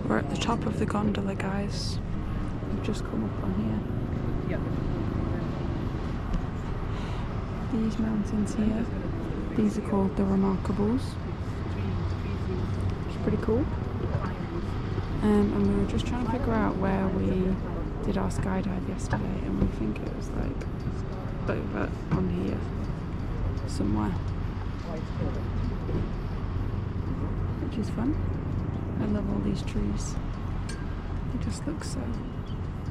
We're at the top of the gondola, guys. We've just come up on here. These mountains here, these are called the Remarkables. It's pretty cool. And we were just trying to figure out where we did our skydive yesterday, and we think it was like over on here somewhere, which is fun. I love all these trees. They just look so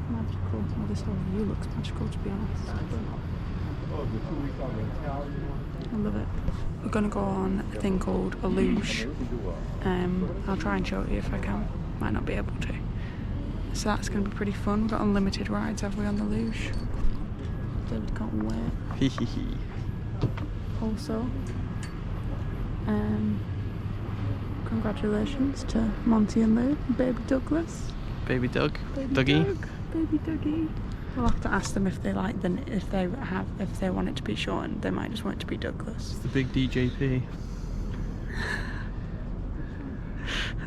magical. Well, this whole view looks magical, to be honest. I love it. We're going to go on a thing called a luge. I'll try and show it you if I can. Might not be able to. So that's going to be pretty fun. We've got unlimited rides, have we, on the luge? David can't wait. Also, congratulations to Monty and Lou, baby Douglas. Baby Doug. Baby Dougie. Doug, baby Dougie. We'll have to ask them if they like the if they want it to be shortened. They might just want it to be Douglas. It's the big DJP.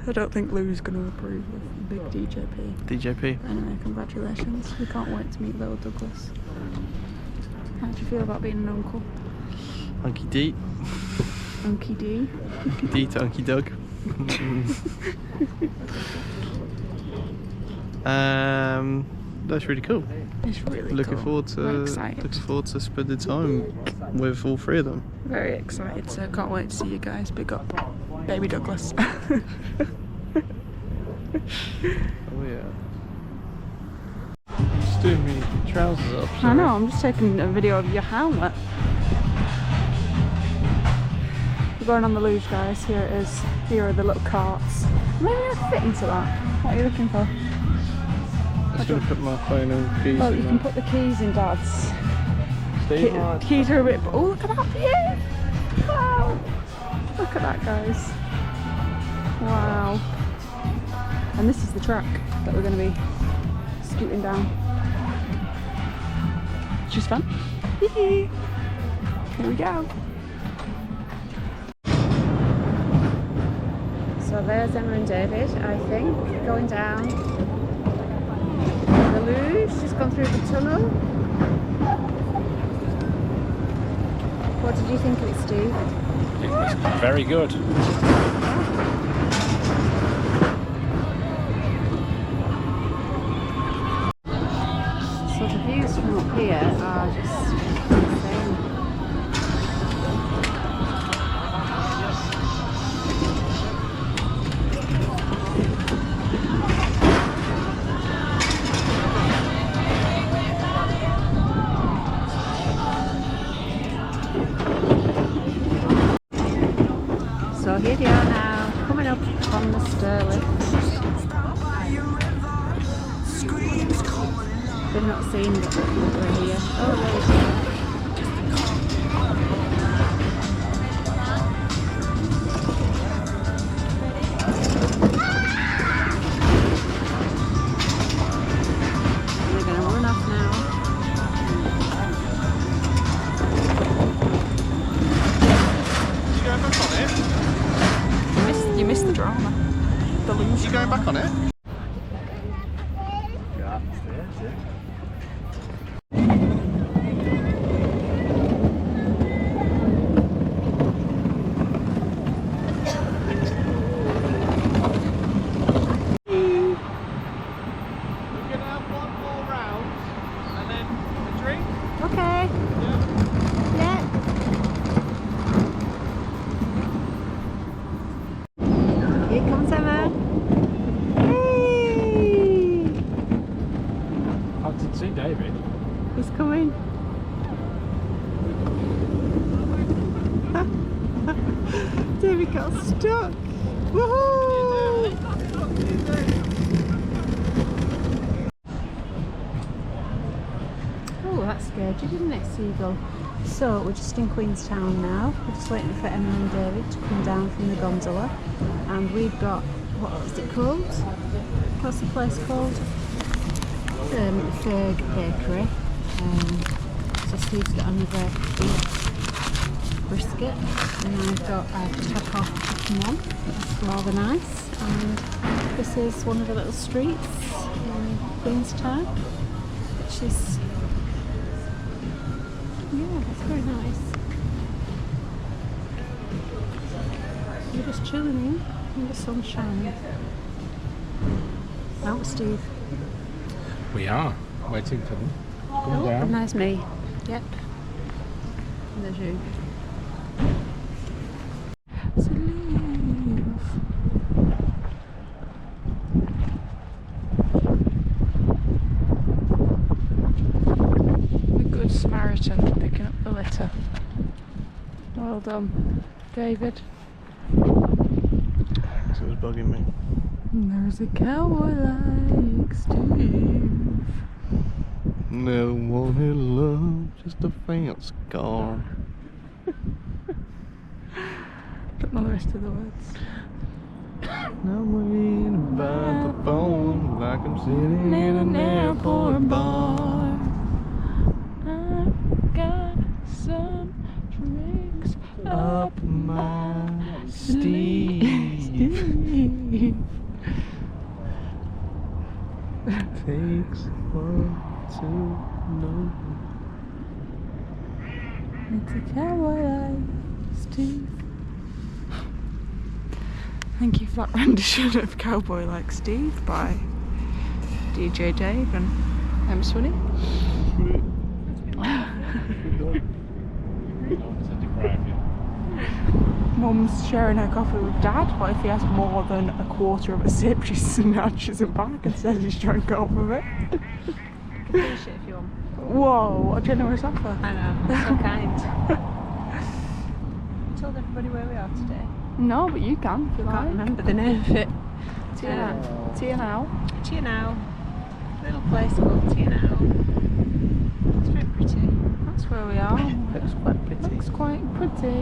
I don't think Lou's going to approve of big DJP. DJP. Anyway, congratulations. We can't wait to meet little Douglas. How do you feel about being an uncle? Unky D. Unky D. D to Unky Doug. That's really cool. It's really looking cool. Looking forward to spending time with all three of them. Very excited, so can't wait to see you guys. Big up, baby Douglas. Oh yeah. Just doing me trousers up. I know, I'm just taking a video of your helmet. We're going on the luge, guys. Here it is. Here are the little carts. Maybe I'll fit into that. What are you looking for? I'm just going to put my phone and keys Well, in you can put the keys in Dad's. Keys are a bit... Oh, look at that view! Wow! Look at that, guys. Wow. And this is the track that we're going to be scooting down. Which is fun. Here we go. So there's Emma and David, I think, going down the luge. Just gone through the tunnel. What did you think of it, Steve? It was very good. So the views from up here are just insane. So here they are now, coming up on the stair lift. They've not seen that we're here. Oh, there we go. And they're going to run off now. You going back on it? You missed the drama. The luge. You going back on it? Okay. Yeah. Here comes Emma. Hey! I didn't see David. He's coming. David got stuck. Woohoo! Oh, that scared you, didn't it, Seagull? So we're just in Queenstown now. We're just waiting for Emma and David to come down from the gondola, and we've got, what is it called? What's the place called? Ferg Bakery. So Steve's got another brisket, and I have to have half the chicken one. That's rather nice. And This is one of the little streets in Queenstown, which is, yeah, it's very nice. We're just chilling in the sunshine. Out, Steve. We are waiting for them to come down. And there's me. Yep. And there's you. The Good Samaritan picking up the litter. Well done, David. It was bugging me. And there's a cowboy like Steve. Never wanted love, just a fancy car. Don't know the rest of the words. I'm waiting by the phone like I'm sitting in an airport bar. I've got some tricks Up my sleeve. Takes one to know. It's a cowboy like Steve. Thank you for that rendition of Cowboy Like Steve by DJ Dave and M. Swinney. Mum's sharing her coffee with Dad, but if he has more than a quarter of a sip, she snatches it back and says he's drunk half of it. You can finish it if you want. Whoa, what a generous offer. I know, that's so kind. I told everybody where we are today. No, but you can if you I like. can't remember the name of it. Anau. Anau. Little place called Anau. It's very pretty. That's where we are. Looks quite pretty. Looks quite pretty.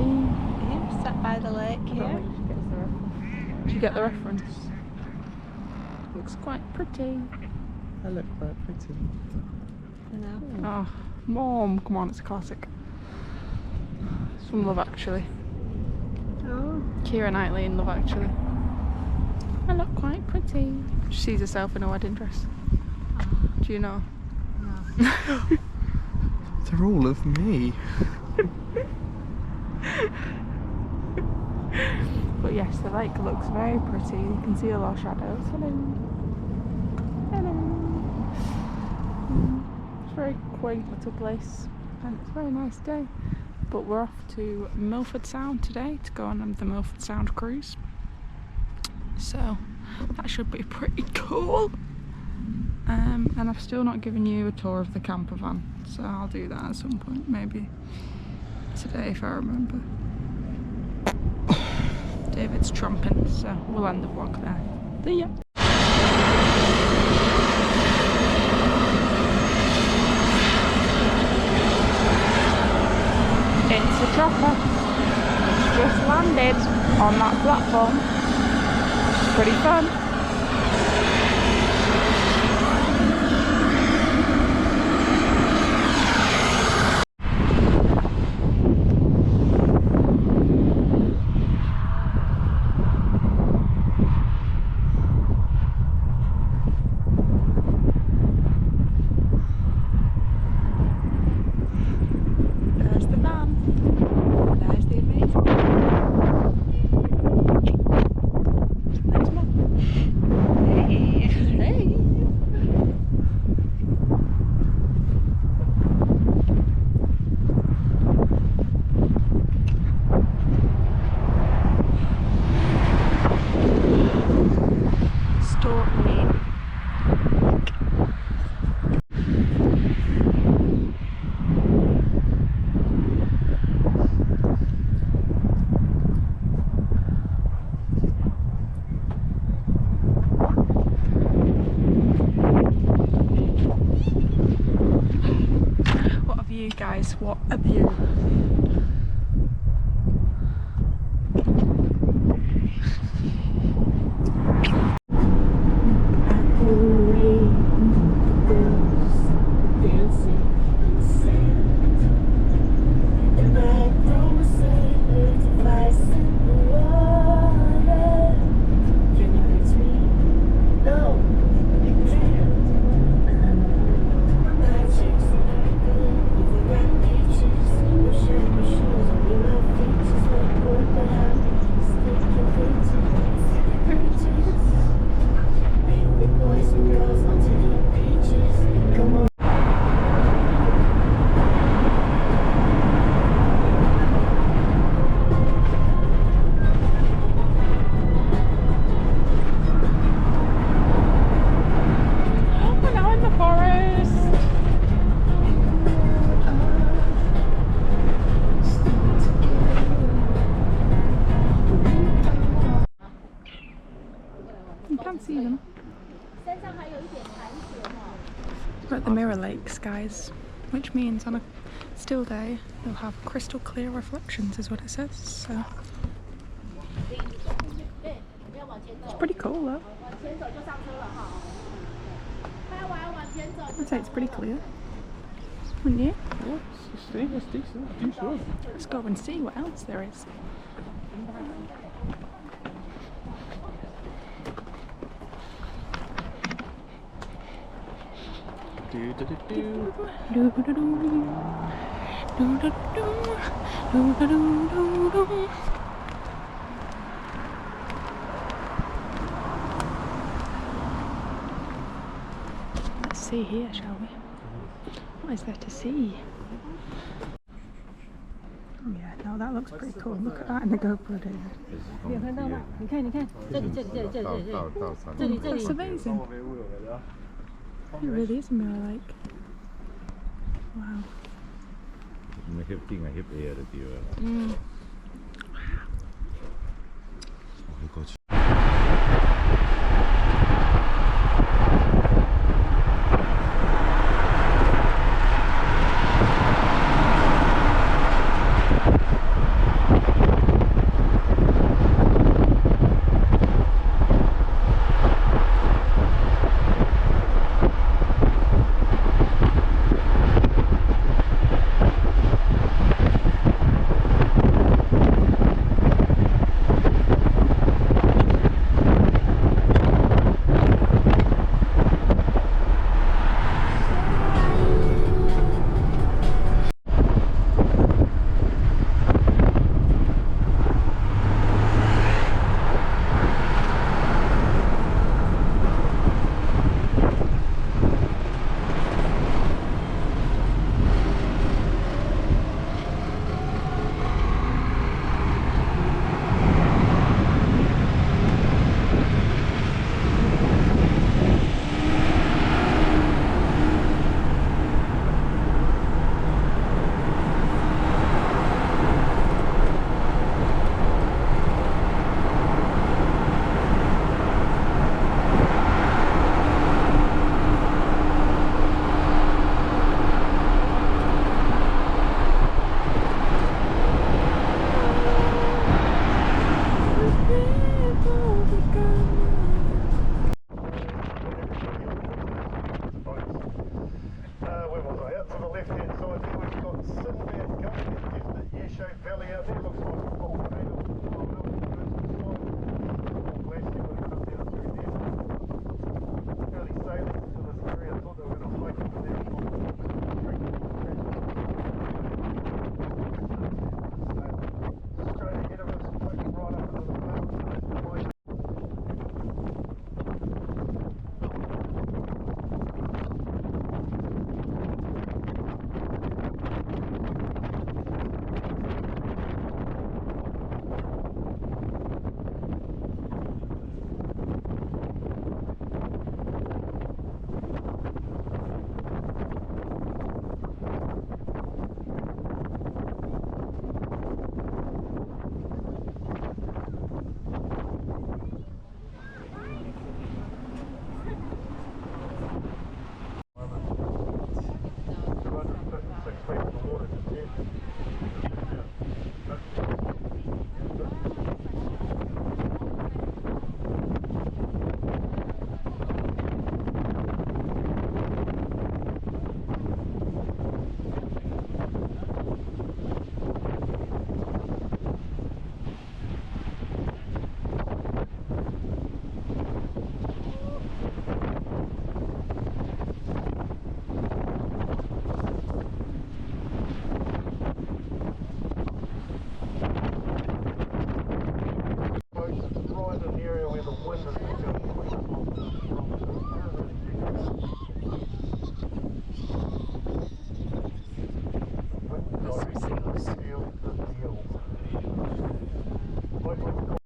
Here, sat by the lake here. Did you get the reference? Looks quite pretty. I look quite pretty. Anau. Oh, Mom, come on, it's a classic. It's from Love Actually. Oh. Keira Knightley in Love Actually. I look quite pretty. She sees herself in a wedding dress. Do you know? No. They're all of me. But yes, the lake looks very pretty. You can see a lot of shadows. Hello. Hello. It's a very quaint little place and it's a very nice day. But we're off to Milford Sound today to go on the Milford Sound cruise. So that should be pretty cool. And I've still not given you a tour of the camper van, so I'll do that at some point, maybe today if I remember. David's trumping, so we'll end the vlog there. See ya! It's a chopper. Just landed on that platform. Pretty fun. Guys, what a view. can't see them. We're at the Mirror Lake skies, which means on a still day you'll have crystal clear reflections, is what it says. So it's pretty cool though. I'd say it's pretty clear, wouldn't you? Yeah, it's decent. You sure? Let's go and see what else there is. Let's see here, shall we? What is there to see? Oh yeah, no, that looks pretty cool. Look at that in the GoPro, David. That's amazing. It really is a mirror lake. Wow.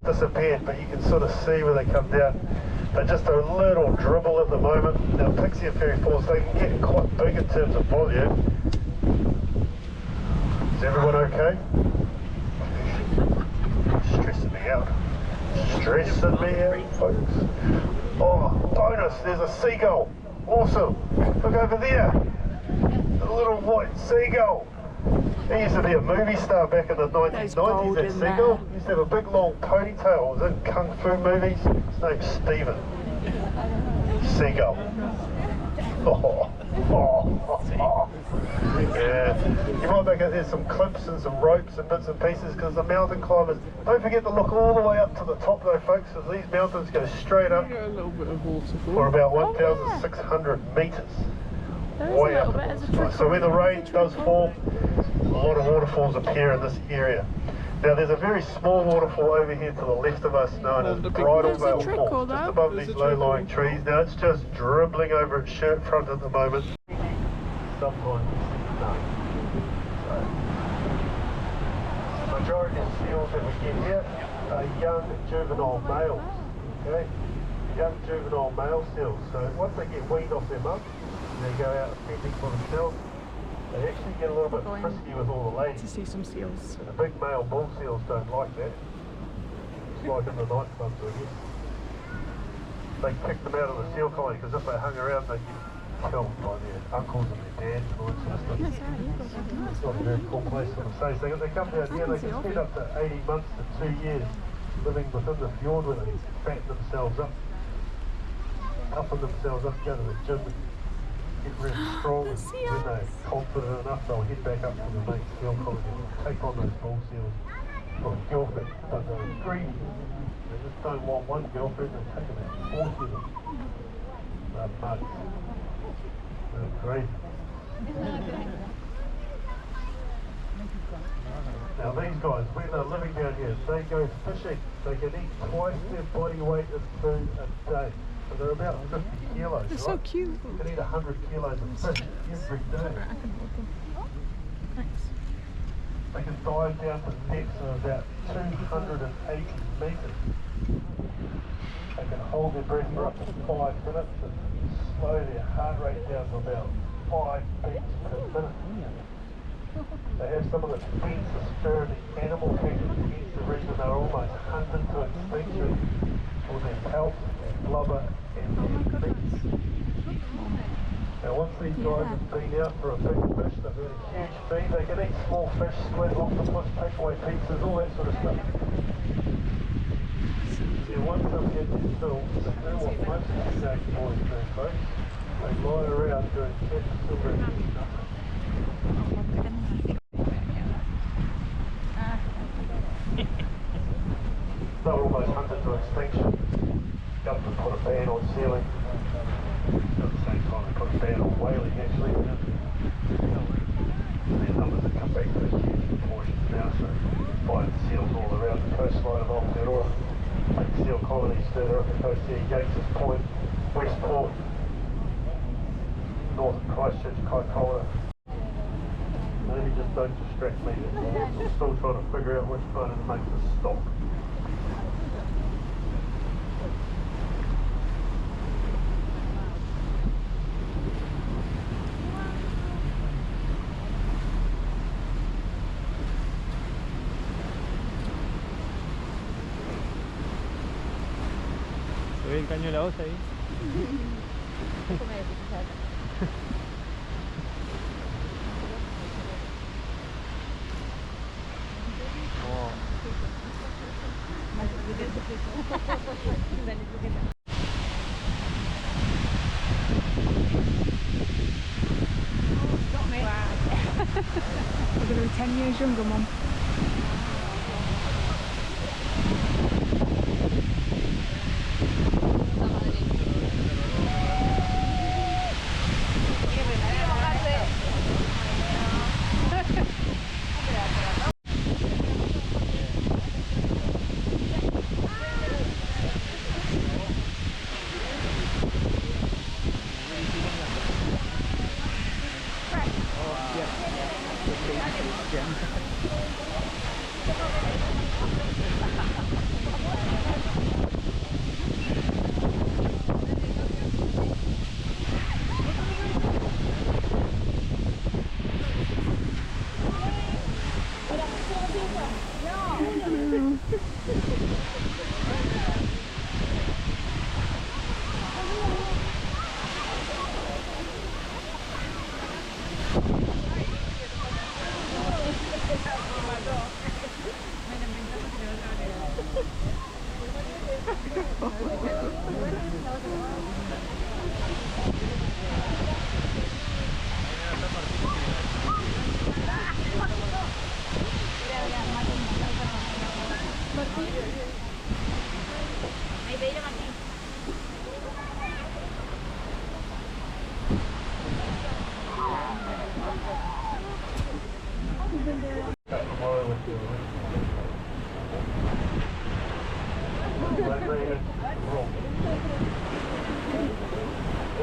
Disappeared, but you can sort of see where they come down. They're just a little dribble at the moment. Now Pixie and Fairy Falls, they can get quite big in terms of volume. Is everyone okay? Stressing me out. Stressing me out, folks. Oh, bonus, there's a seagull. Awesome. Look over there. A little white seagull. He used to be a movie star back in the 1990s, that seagull. He used to have a big long ponytail. He was in kung fu movies. His name's Steven. Seagull. Yeah. You might make it, there's some clips and some ropes and bits and pieces because the mountain climbers, don't forget to look all the way up to the top though, folks, because these mountains go straight up A little bit of waterfall. for about 1,600 metres. There is a little bit as a trickle. So when the rain does fall, a lot of waterfalls appear in this area. Now there's a very small waterfall over here to the left of us known as Bridal Veil Falls, just above these low-lying trees. Now it's just dribbling over its shirt front at the moment. Sometimes no. So, majority of seals that we get here are young juvenile males. Okay, young juvenile male seals. So once they get weaned off their mum, they go out fending for themselves. They actually get a little bit frisky with all the ladies. To see some seals. And the big male bull seals don't like that. It's like in the nightclubs, I guess. They kick them out of the seal colony because if they hung around, they'd get killed by their uncles and their dads and all that sort of stuff. It's not a very cool place for them. So they come down here, they can spend up to 80 months to 2 years living within the fjord where they fatten themselves up, toughen themselves up, go to the gym, get really strong, and when they're confident enough, they'll head back up to the main seal colony and take on those bull seals for a girlfriend. But they're greedy. They just don't want one girlfriend, they take about 40 of them. They're mugs. They're greedy. Now these guys, when they're living down here, they go fishing. They can eat twice their body weight of food a day. So they're about 50 kilos, They're right? so cute. You can eat 100 kilos of fish every day. They can dive down to depths of about 280 metres. They can hold their breath for up to 5 minutes and slow their heart rate down to about 5 beats per minute. They have some of the densest spirit in animal kingdom, hence the reason they're almost hunted to extinction for their pelt, their blubber and their feet. Now once these guys have been out for a big fish, they've had a huge feed, they can eat small fish, squid, octopus, takeaway pizzas, all that sort of stuff. See, once they've had their fill, they do what most teenage boys do, folks. They lie around doing cat silver and nothing. They were almost hunted to extinction. Government put a ban on sealing. At the same time, they put a ban on whaling, actually. Their numbers have come back to huge proportions now, so you find seals all around the coastline of Aotearoa. Big seal colonies further up the coast here, Yates's Point, Westport, north of Christchurch, Kaikoura. Maybe just don't distract me. I'm still trying to figure out which button makes us stop. Se ve el caño de la hoz ahí. We're going to be 10 years younger, Mum. Oh, yeah.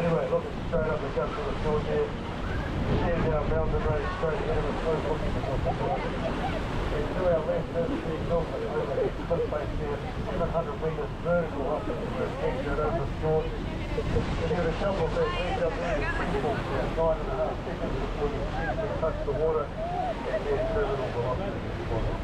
Anyway, looking straight up the gut to the fjord here. Stand down mountain road straight ahead of us, no looking for the fjord. And to our left, there's the Milford over the cliff face there, 700 metres vertical up to the exit over the fjord. And you had a couple of those leads up there, about 9.5 seconds before you essentially touch the water, and then terminal velocity is spotted.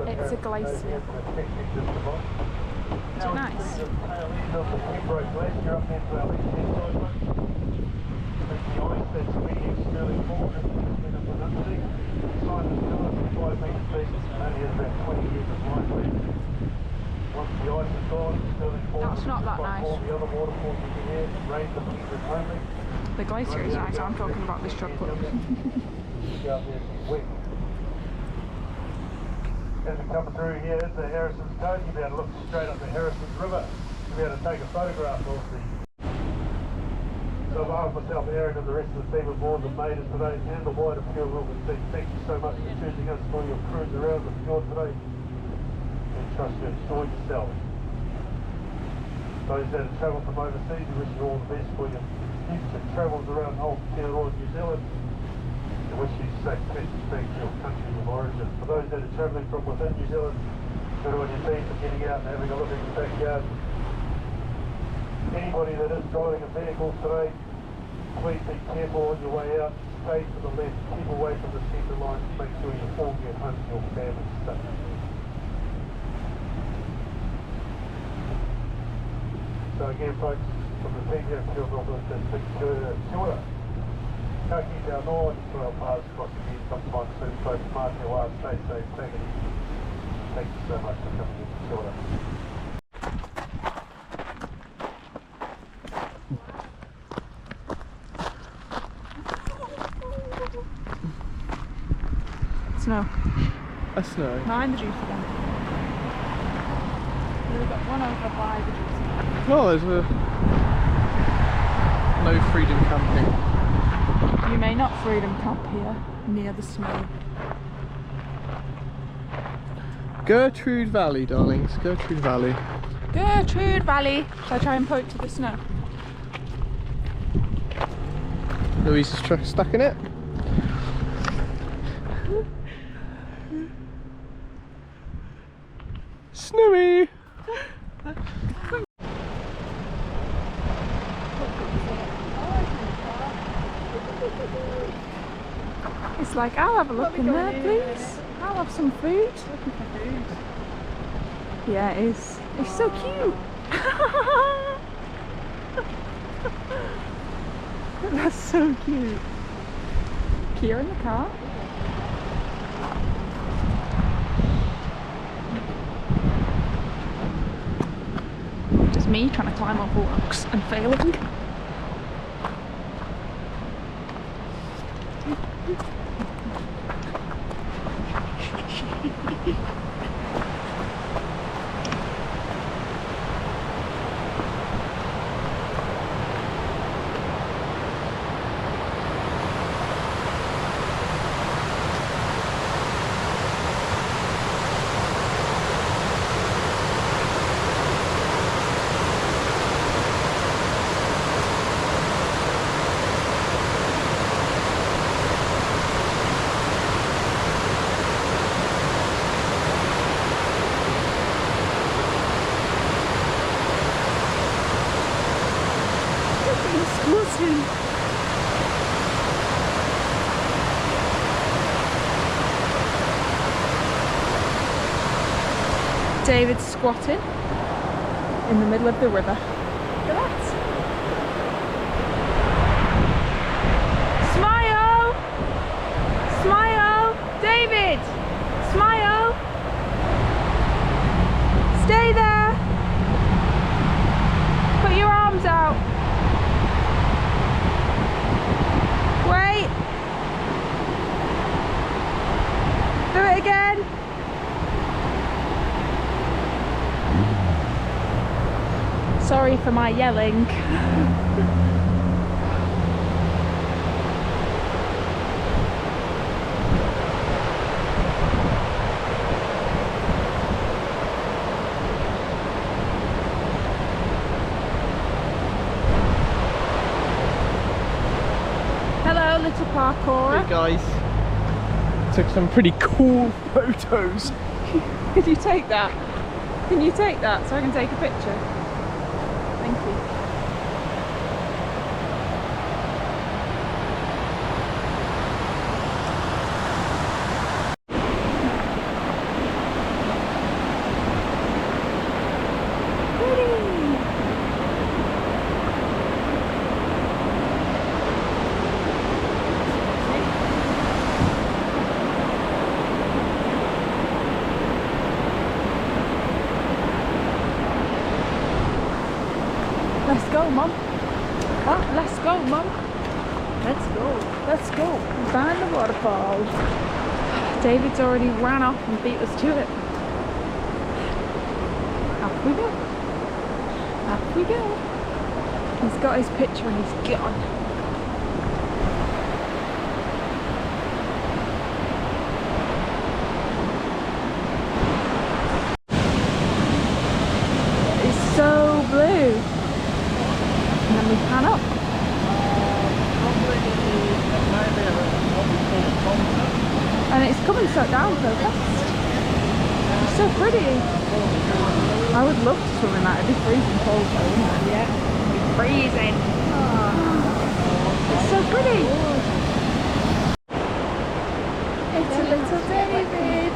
It's a glacier. Is it nice? That's not that nice. The glacier is nice, I'm talking about this chocolate. As we come through here into Harrison's Cove, you'll be able to look straight up the Harrison's River. You'll be able to take a photograph of the... So on behalf of myself, Aaron, and the rest of the team aboard the made it today, and the wider field Wilton team, thank you so much for choosing us for your cruise around the fjord today. And trust you enjoy yourself. Those that have travelled from overseas, we wish you all the best for your future travels around Old Aotearoa, New Zealand. I wish you safe passage back to your country of origin. For those that are travelling from within New Zealand, good on your team for getting out and having a look at your backyard. Anybody that is driving a vehicle today, please be careful on your way out. Stay to the left, keep away from the centre line, make sure you all get home to your family safe. So again folks, from the team here at Field Northern District, kia ora. Ka kite anō, for our paths across again sometime soon, folks. Mark your last, stay safe, take it easy. Thank you so much for coming in. Kia ora. Snow. A snow. Behind the juice again. We've got one over by the juice. Oh, there's a... no freedom camping. You may not freedom camp here, near the snow. Gertrude Valley, darlings. Gertrude Valley. Gertrude Valley! Shall I try and point to the snow? Louise is stuck in it. Snowy! It's like, I'll have a look in there, please. I'll have some food. Yeah, it is. It's so cute. That's so cute. Kia in the car. Just me trying to climb up rocks and failing. David's squatting in the middle of the river. Look at that. Smile! Smile! David! Smile! Stay there! Put your arms out. Wait! Do it again! Sorry for my yelling. Hello, little parkourer. Hey guys. Took some pretty cool photos. Could you take that? Can you take that so I can take a picture? Thank you. Let's go, Mum. Oh, let's go, Mum. Let's go. Let's go. Find the waterfall. David's already ran off and beat us to it. Off we go. Off we go. He's got his picture and he's gone. It's so blue. And then we pan up. And it's coming so down so fast. It's so pretty. I would love to swim in that. It'd be freezing cold though, wouldn't it? Yeah. It'd be freezing. It's so pretty. It's a little David.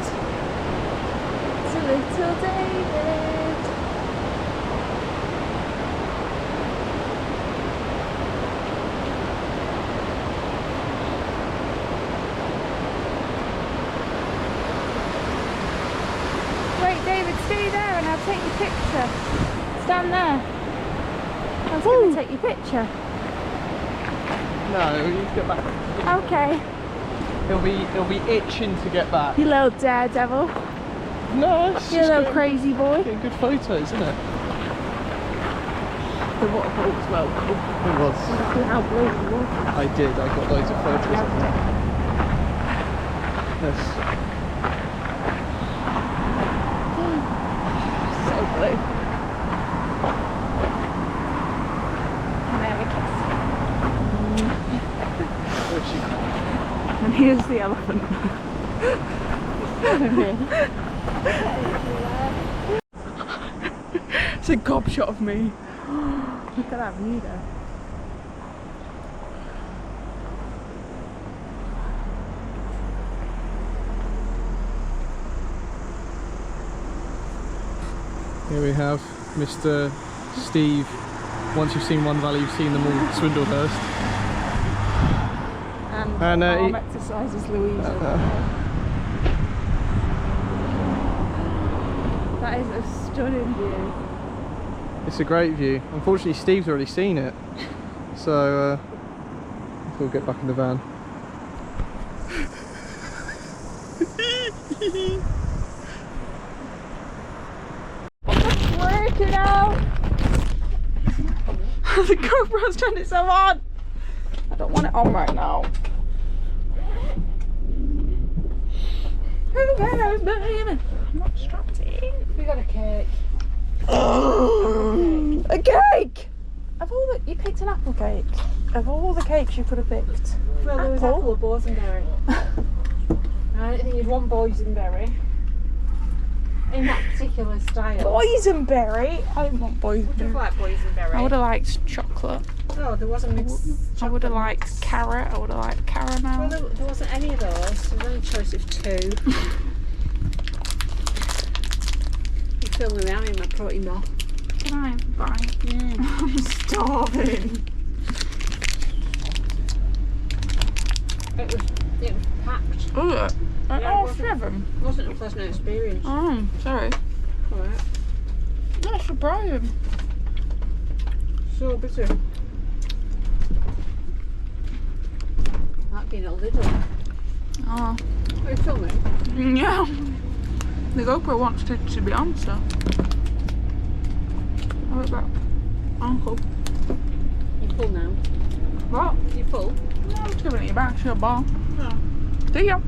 It's a little David. Wait, David, stay there and I'll take your picture. Stand there. I was going to take your picture. No, you need to get back. Okay. He'll be itching to get back. You little daredevil. No, it's You just little crazy boy. getting good photos, isn't it? The waterfall was well cool. It was. See how blue the water is. I did. I got loads of photos of that. Yes. So blue. And there we kiss. And here's the elephant. It's a gob shot of me. Look at that view there. Here we have Mr. Steve. Once you've seen one valley, you've seen them all. Swindlehurst. And arm he- exercises Louise. That is a stunning view. It's a great view. Unfortunately, Steve's already seen it, so we'll get back in the van. Working out. The GoPro's turned itself on. I don't want it on right now. Who cares, baby? I'm not strapped in. We got a cake. A cake! Of all the, you picked an apple cake. Of all the cakes you could have picked. Well, there was Apple? apple or boysenberry. I don't think you'd want boysenberry. In that particular style. Boysenberry? I didn't want Would you boysenberry. like boysenberry? I would have liked chocolate. No, there wasn't mixed I would have chocolate liked mix. carrot. I would have liked caramel. Well, there wasn't any of those. There was only a choice of two. Filming me having my protein bar. Can I have a bite? I'm starving. It was packed. Oh, Yeah, it oh, wasn't- 7. It wasn't a pleasant experience. Oh, sorry. Alright. That's surprising. So bitter. That being a little. Oh, Are you filming? yeah. The GoPro wants it to be on, so. How about that? Uncle. You're full now. What? You're full? No, I'm just giving it you back. It's your ball. Oh. See ya.